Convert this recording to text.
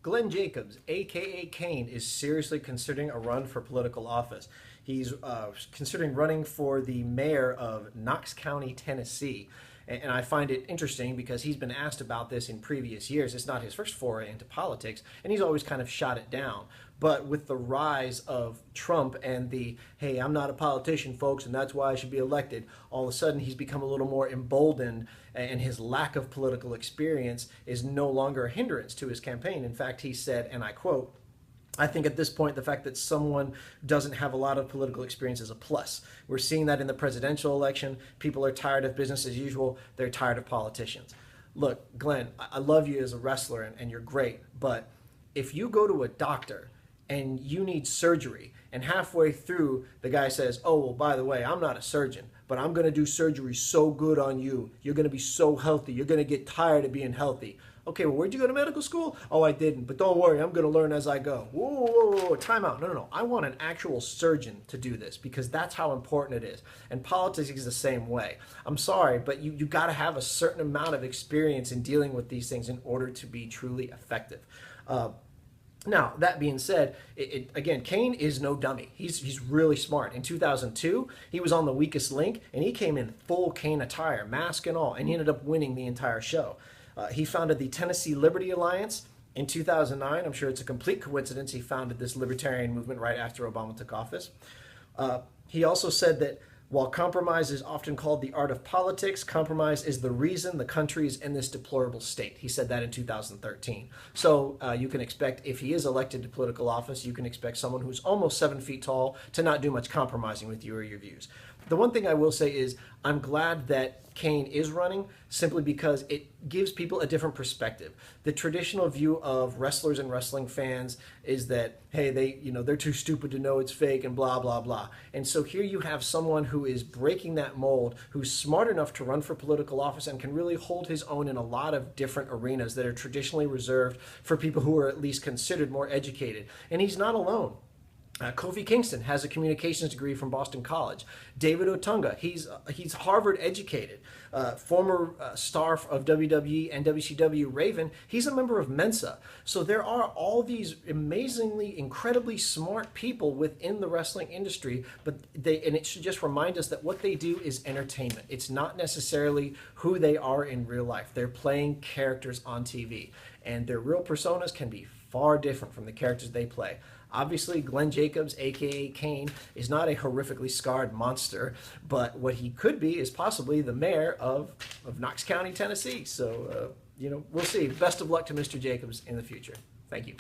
Glenn Jacobs, aka Kane, is seriously considering a run for political office. He's considering running for the mayor of Knox County, Tennessee. And I find it interesting because he's been asked about this in previous years. It's not his first foray into politics, and he's always kind of shot it down. But with the rise of Trump and the, hey, I'm not a politician, folks, and that's why I should be elected, all of a sudden he's become a little more emboldened, and his lack of political experience is no longer a hindrance to his campaign. In fact, he said, and I quote, I think at this point, the fact that someone doesn't have a lot of political experience is a plus. We're seeing that in the presidential election. People are tired of business as usual. They're tired of politicians. Look, Glenn, I love you as a wrestler, and you're great. But if you go to a doctor and you need surgery, and halfway through the guy says, oh, well, by the way, I'm not a surgeon, but I'm going to do surgery so good on you. You're going to be so healthy. You're going to get tired of being healthy. Okay, well, where'd you go to medical school? Oh, I didn't, but don't worry, I'm going to learn as I go. Whoa, whoa, whoa, time out. No. I want an actual surgeon to do this because that's how important it is. And politics is the same way. I'm sorry, but you got to have a certain amount of experience in dealing with these things in order to be truly effective. Now, that being said, again, Kane is no dummy. He's really smart. In 2002, he was on The Weakest Link, and he came in full Kane attire, mask and all, and he ended up winning the entire show. He founded the Tennessee Liberty Alliance in 2009. I'm sure it's a complete coincidence he founded this libertarian movement right after Obama took office. He also said that while compromise is often called the art of politics, compromise is the reason the country is in this deplorable state. He said that in 2013. So you can expect, if he is elected to political office, you can expect someone who's almost 7 feet tall to not do much compromising with you or your views. The one thing I will say is I'm glad that Kane is running simply because it gives people a different perspective. The traditional view of wrestlers and wrestling fans is that, hey, they're too stupid to know it's fake and blah, blah, blah. And so here you have someone who is breaking that mold, who's smart enough to run for political office and can really hold his own in a lot of different arenas that are traditionally reserved for people who are at least considered more educated. And he's not alone. Kofi Kingston has a communications degree from Boston College. David Otunga, he's Harvard educated. Former star of WWE and WCW Raven, he's a member of Mensa. So there are all these amazingly, incredibly smart people within the wrestling industry, and it should just remind us that what they do is entertainment. It's not necessarily who they are in real life. They're playing characters on TV, and their real personas can be far different from the characters they play. Obviously, Glenn Jacobs, aka Kane, is not a horrifically scarred monster, but what he could be is possibly the mayor of Knox County, Tennessee. So, we'll see. Best of luck to Mr. Jacobs in the future. Thank you.